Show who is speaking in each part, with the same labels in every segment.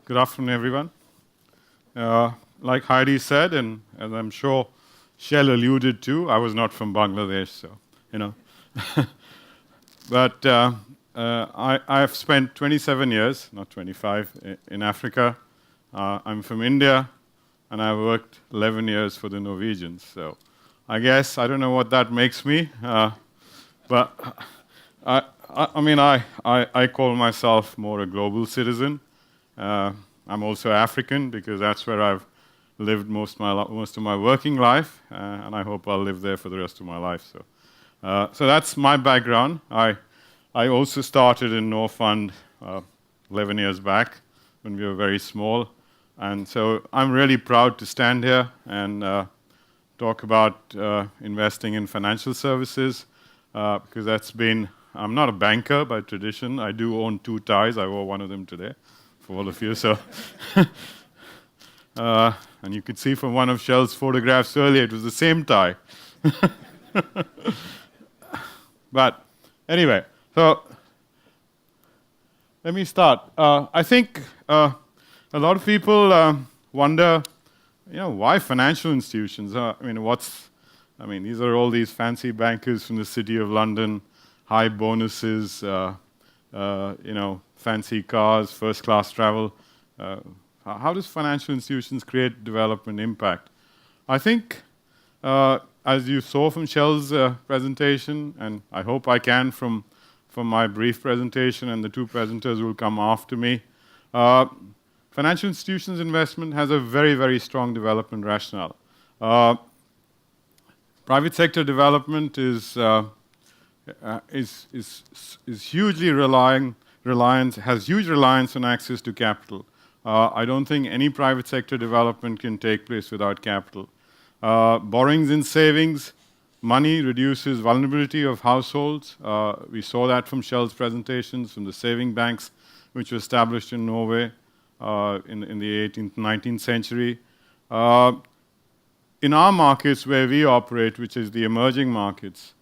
Speaker 1: Good afternoon, everyone. Like Heidi said, and as I'm sure Shell alluded to, I was not from Bangladesh, so, you know. But I've spent 27 years, not 25, in Africa. I'm from India, and I worked 11 years for the Norwegians. So I guess I don't know what that makes me, but I call myself more a global citizen. I'm also African because that's where I've lived most of my working life, and I hope I'll live there for the rest of my life. So that's my background. I also started in Norfund 11 years back when we were very small, and so I'm really proud to stand here and talk about investing in financial services because that's been. I'm not a banker by tradition. I do own 2 ties. I wore one of them today for all of you. So, and you could see from one of Shell's photographs earlier, it was the same tie. But anyway, so let me start. I think a lot of people wonder, why financial institutions? These are all these fancy bankers from the City of London, high bonuses, fancy cars, first-class travel. How does financial institutions create development impact? I think, as you saw from Shell's presentation, and I hope I can from my brief presentation, and the 2 presenters will come after me, financial institutions investment has a very, very strong development rationale. Private sector development is hugely has huge reliance on access to capital. I don't think any private sector development can take place without capital. Borrowings and savings, money reduces vulnerability of households. We saw that from Shell's presentations, from the saving banks, which were established in Norway in the 18th, 19th century. In our markets where we operate, which is the emerging markets,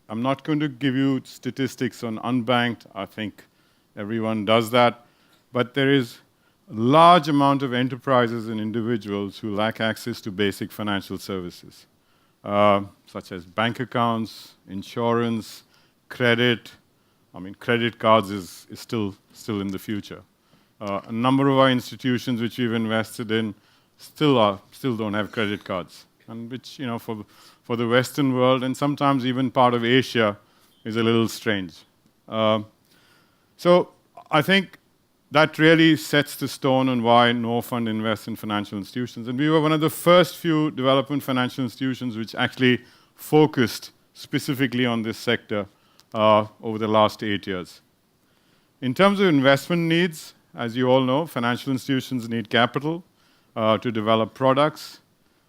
Speaker 1: I'm not going to give you statistics on unbanked. I think everyone does that. But there is a large amount of enterprises and individuals who lack access to basic financial services, such as bank accounts, insurance, credit. Credit cards is still in the future. A number of our institutions which we've invested in still don't have credit cards, and which, for the Western world and sometimes even part of Asia is a little strange. So I think that really sets the stone on why Norfund invests in financial institutions. And we were one of the first few development financial institutions which actually focused specifically on this sector over the last 8 years. In terms of investment needs, as you all know, financial institutions need capital to develop products.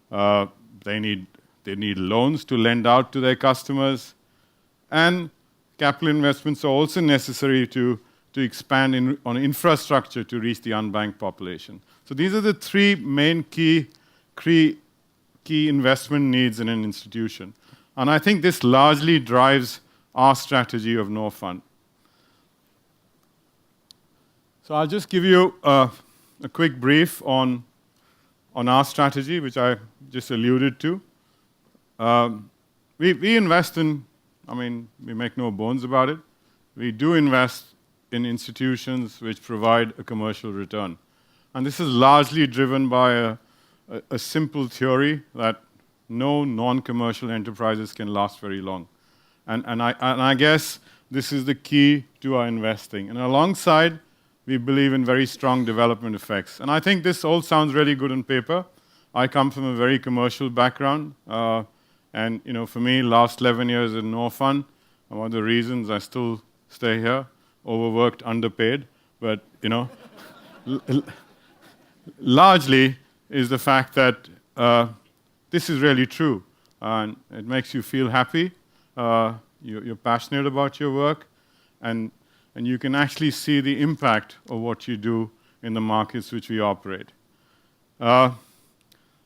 Speaker 1: They need loans to lend out to their customers. And capital investments are also necessary to expand on infrastructure to reach the unbanked population. So these are the 3 main key investment needs in an institution. And I think this largely drives our strategy of Norfund. So I'll just give you a quick brief on our strategy, which I just alluded to. We invest in, we make no bones about it. We do invest in institutions which provide a commercial return. And this is largely driven by a simple theory that no non-commercial enterprises can last very long. And I guess this is the key to our investing. And alongside, we believe in very strong development effects. And I think this all sounds really good on paper. I come from a very commercial background. And for me, last 11 years in Norfund, one of the reasons I still stay here, overworked, underpaid, but largely is the fact that this is really true, and it makes you feel happy. You're passionate about your work, and you can actually see the impact of what you do in the markets which we operate.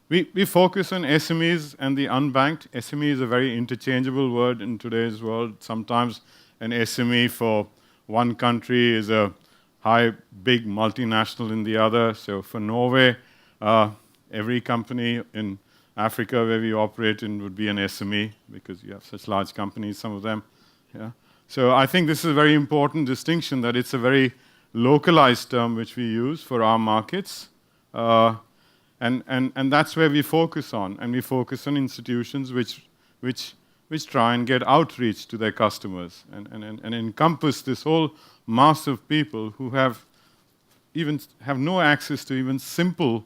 Speaker 1: We focus on SMEs and the unbanked. SME is a very interchangeable word in today's world. Sometimes an SME for one country is a big multinational in the other. So for Norway, every company in Africa where we operate in would be an SME because you have such large companies, some of them. Yeah. So I think this is a very important distinction that it's a very localized term which we use for our markets. And that's where we focus on. And we focus on institutions which try and get outreach to their customers and encompass this whole mass of people who have no access to even simple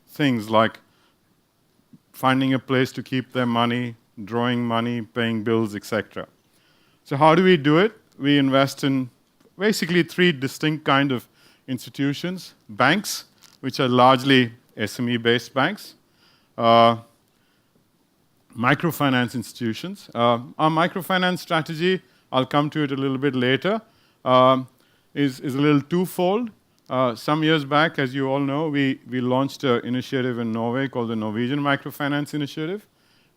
Speaker 1: things like finding a place to keep their money, drawing money, paying bills, etc. So how do we do it? We invest in basically three distinct kind of institutions. Banks, which are largely SME-based banks. Microfinance institutions. Our microfinance strategy, I'll come to it a little bit later, is a little twofold. Some years back, as you all know, we launched an initiative in Norway called the Norwegian Microfinance Initiative,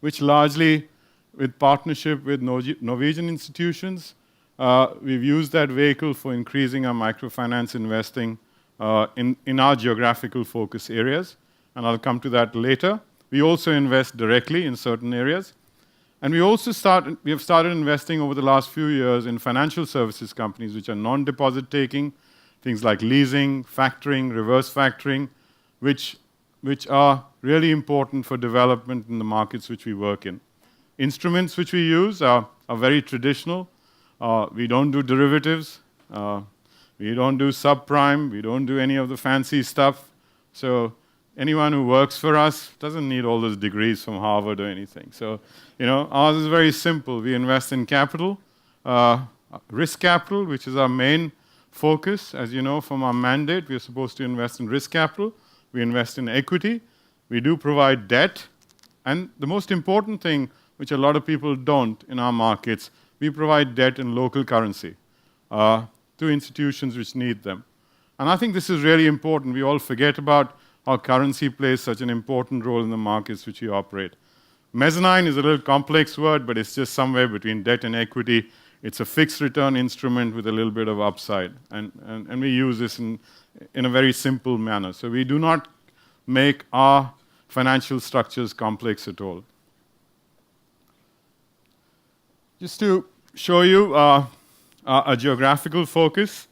Speaker 1: which largely, with partnership with Norwegian institutions, we've used that vehicle for increasing our microfinance investing in our geographical focus areas, and I'll come to that later. We also invest directly in certain areas, and we have started investing over the last few years in financial services companies, which are non-deposit taking, things like leasing, factoring, reverse factoring, which are really important for development in the markets which we work in. Instruments which we use are very traditional. We don't do derivatives. We don't do subprime. We don't do any of the fancy stuff. So anyone who works for us doesn't need all those degrees from Harvard or anything. So, ours is very simple. We invest in capital, risk capital, which is our main focus. As you know from our mandate, we are supposed to invest in risk capital. We invest in equity. We do provide debt. And the most important thing, which a lot of people don't in our markets, we provide debt in local currency to institutions which need them. And I think this is really important. We all forget about how currency plays such an important role in the markets which we operate. Mezzanine is a little complex word, but it's just somewhere between debt and equity. It's a fixed return instrument with a little bit of upside. And we use this in a very simple manner. So we do not make our financial structures complex at all. Just to show you a geographical focus,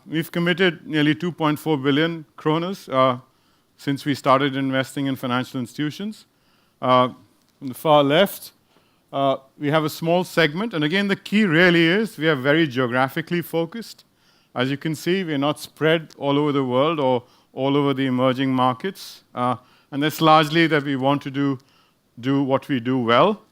Speaker 1: we've committed nearly 2.4 billion kroners since we started investing in financial institutions. On the far left, we have a small segment. And again, the key really is we are very geographically focused. As you can see, we're not spread all over the world or all over the emerging markets. And that's largely that we want to do what we do well,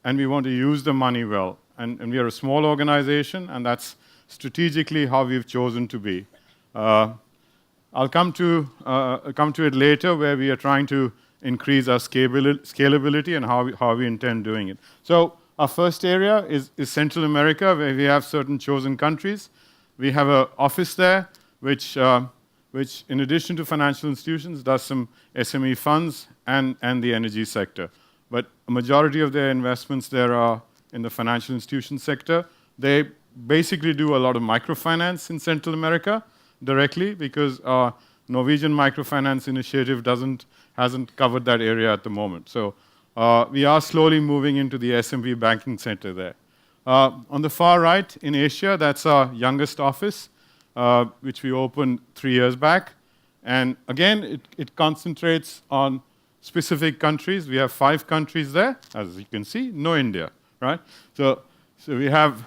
Speaker 1: and we want to use the money well. And we are a small organization, and that's strategically how we've chosen to be. I'll come to it later, where we are trying to increase our scalability and how we intend doing it. So our first area is Central America, where we have certain chosen countries. We have an office there, which in addition to financial institutions, does some SME funds and the energy sector. But a majority of their investments there are in the financial institution sector. They basically do a lot of microfinance in Central America directly because our Norwegian Microfinance Initiative hasn't covered that area at the moment. So we are slowly moving into the SMB banking center there. On the far right, in Asia, that's our youngest office, which we opened 3 years back. And again, it concentrates on specific countries. We have 5 countries there, as you can see, no India, right? So we have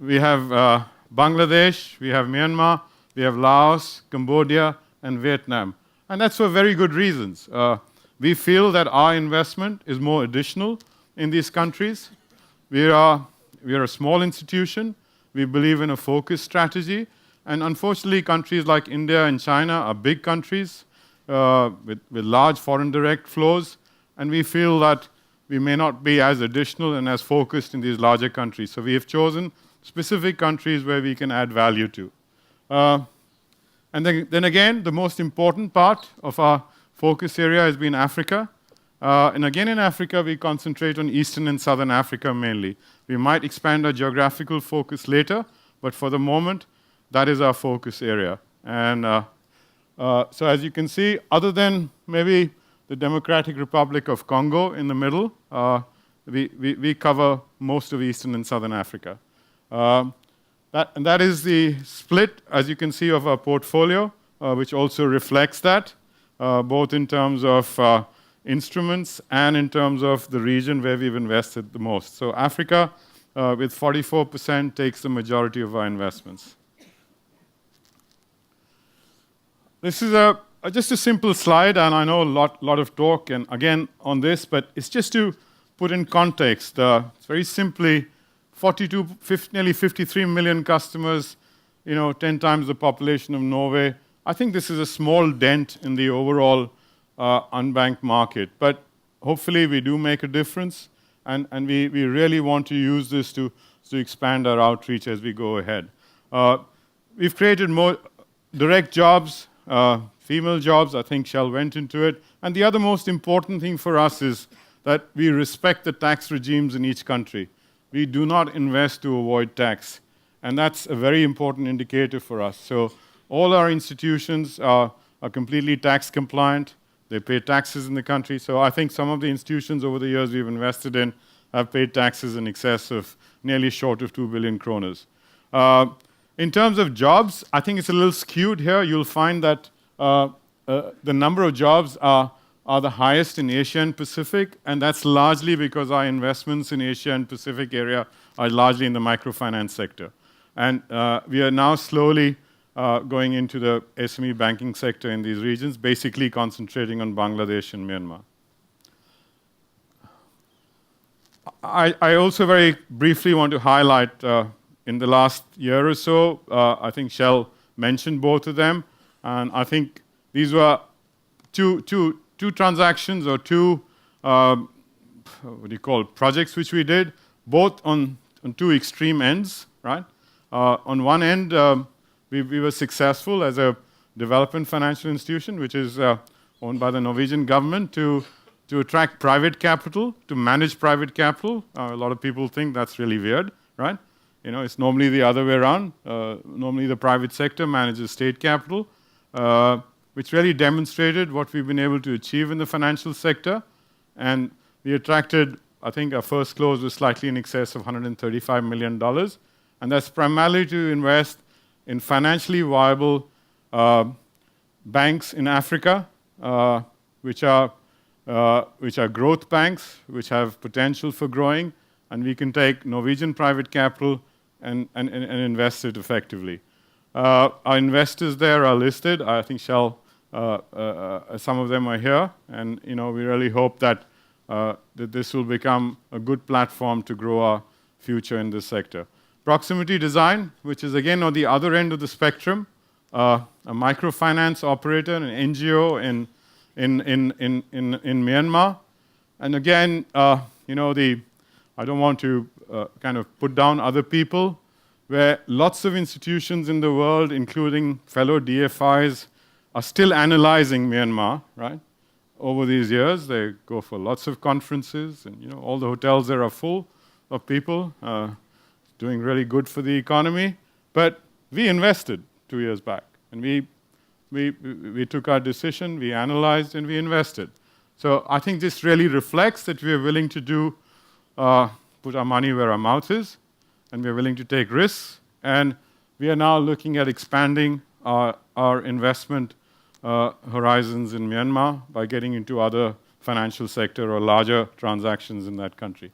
Speaker 1: Bangladesh, we have Myanmar, we have Laos, Cambodia, and Vietnam. And that's for very good reasons. We feel that our investment is more additional in these countries. We are a small institution. We believe in a focused strategy. And unfortunately, countries like India and China are big countries with large foreign direct flows. And we feel that we may not be as additional and as focused in these larger countries. So we have chosen specific countries where we can add value to. And then again, the most important part of our focus area has been Africa. And again, in Africa, we concentrate on Eastern and Southern Africa mainly. We might expand our geographical focus later, but for the moment, that is our focus area. And so as you can see, other than maybe the Democratic Republic of Congo in the middle, we cover most of Eastern and Southern Africa. That is the split, as you can see, of our portfolio, which also reflects that, both in terms of instruments and in terms of the region where we've invested the most. So Africa, with 44%, takes the majority of our investments. This is just a simple slide, and I know a lot of talk, and again, on this, but it's just to put in context. It's very simply, nearly 53 million customers, 10 times the population of Norway. I think this is a small dent in the overall unbanked market, but hopefully we do make a difference, and we really want to use this to expand our outreach as we go ahead. We've created more direct jobs, female jobs. I think Shell went into it. And the other most important thing for us is that we respect the tax regimes in each country. We do not invest to avoid tax, and that's a very important indicator for us. So all our institutions are completely tax compliant. They pay taxes in the country. So I think some of the institutions over the years we've invested in have paid taxes in excess of nearly short of 2 billion kroners. In terms of jobs, I think it's a little skewed here. You'll find that the number of jobs are the highest in Asia and Pacific, and that's largely because our investments in Asia and Pacific area are largely in the microfinance sector. And we are now slowly going into the SME banking sector in these regions, basically concentrating on Bangladesh and Myanmar. I also very briefly want to highlight, in the last year or so, I think Shell mentioned both of them, and I think these were two transactions or projects which we did, both on two extreme ends, right? On one end, we were successful as a development financial institution, which is owned by the Norwegian government, to attract private capital, to manage private capital. A lot of people think that's really weird, right? It's normally the other way around. Normally the private sector manages state capital, which really demonstrated what we've been able to achieve in the financial sector. And we attracted, I think our first close was slightly in excess of $135 million. And that's primarily to invest in financially viable banks in Africa, which are growth banks, which have potential for growing. And we can take Norwegian private capital and invest it effectively. Our investors there are listed. I think Shell, some of them are here, and we really hope that this will become a good platform to grow our future in this sector. Proximity design, which is again on the other end of the spectrum, a microfinance operator, an NGO in Myanmar, and again, I don't want to kind of put down other people, where lots of institutions in the world, including fellow DFIs, are still analyzing Myanmar, right? Over these years, they go for lots of conferences, and all the hotels there are full of people, doing really good for the economy. But we invested 2 years back, and we took our decision, we analyzed, and we invested. So I think this really reflects that we are willing to put our money where our mouth is, and we are willing to take risks. And we are now looking at expanding our investment horizons in Myanmar by getting into other financial sector or larger transactions in that country.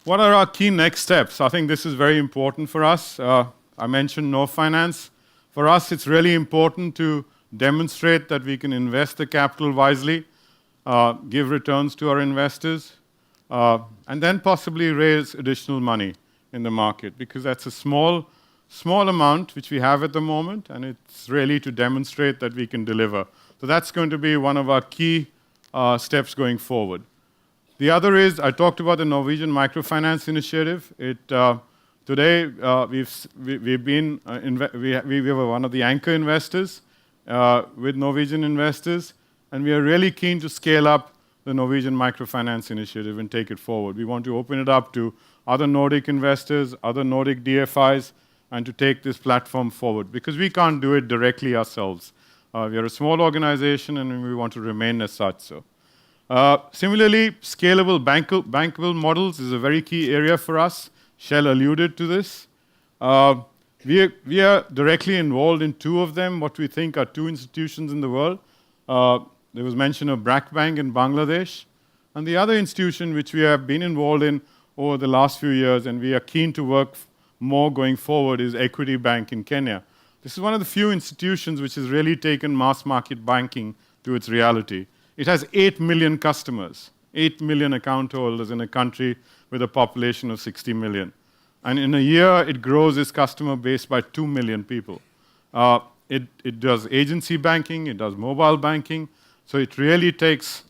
Speaker 1: What are our key next steps? I think this is very important for us. I mentioned no finance. For us, it's really important to demonstrate that we can invest the capital wisely, give returns to our investors, and then possibly raise additional money in the market, because that's a small amount which we have at the moment, and it's really to demonstrate that we can deliver. So that's going to be one of our key steps going forward. The other is, I talked about the Norwegian Microfinance Initiative. Today, we were one of the anchor investors with Norwegian investors, and we are really keen to scale up the Norwegian Microfinance Initiative and take it forward. We want to open it up to other Nordic investors, other Nordic DFIs, and to take this platform forward, because we can't do it directly ourselves. We are a small organization, and we want to remain as such. So, similarly, scalable bankable models is a very key area for us. Shell alluded to this. We are directly involved in two of them, what we think are two institutions in the world. There was mention of BRAC Bank in Bangladesh, and the other institution which we have been involved in over the last few years, and we are keen to work more going forward, is Equity Bank in Kenya. This is one of the few institutions which has really taken mass market banking to its reality. It has 8 million customers, 8 million account holders in a country with a population of 60 million. And in a year, it grows its customer base by 2 million people. It does agency banking, it does mobile banking, so it really takes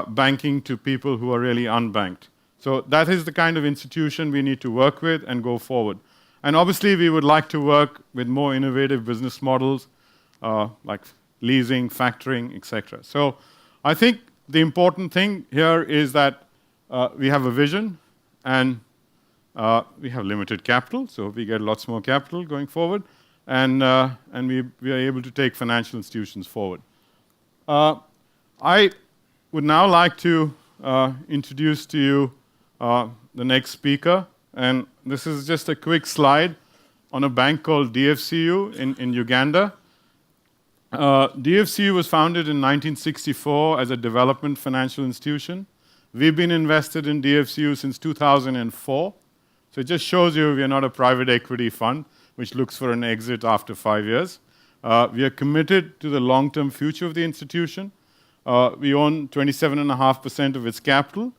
Speaker 1: banking to people who are really unbanked. So that is the kind of institution we need to work with and go forward. And obviously, we would like to work with more innovative business models, like leasing, factoring, etc. So I think the important thing here is that we have a vision, and we have limited capital, so we get lots more capital going forward, and we are able to take financial institutions forward. I would now like to introduce to you the next speaker, and this is just a quick slide on a bank called DFCU in Uganda. DFCU was founded in 1964 as a development financial institution. We've been invested in DFCU since 2004. So it just shows you we are not a private equity fund which looks for an exit after 5 years. We are committed to the long-term future of the institution. We own 27.5% of its capital.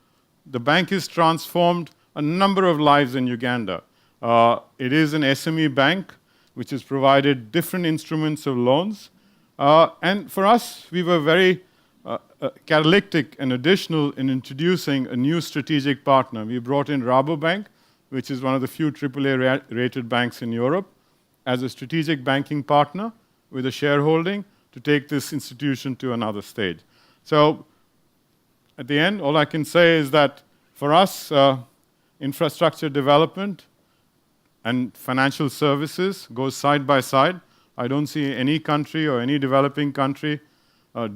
Speaker 1: The bank has transformed a number of lives in Uganda. It is an SME bank which has provided different instruments of loans. And for us, we were very catalytic and additional in introducing a new strategic partner. We brought in Rabobank, which is one of the few AAA rated banks in Europe, as a strategic banking partner with a shareholding to take this institution to another stage. So at the end, all I can say is that for us, infrastructure development and financial services goes side by side. I don't see any country or any developing country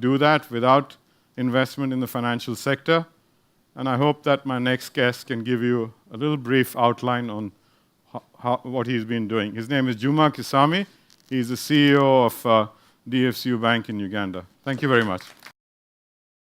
Speaker 1: do that without investment in the financial sector. And I hope that my next guest can give you a little brief outline on what he's been doing. His name is Juma Kisami. He's the CEO of DFCU Bank in Uganda. Thank you very much.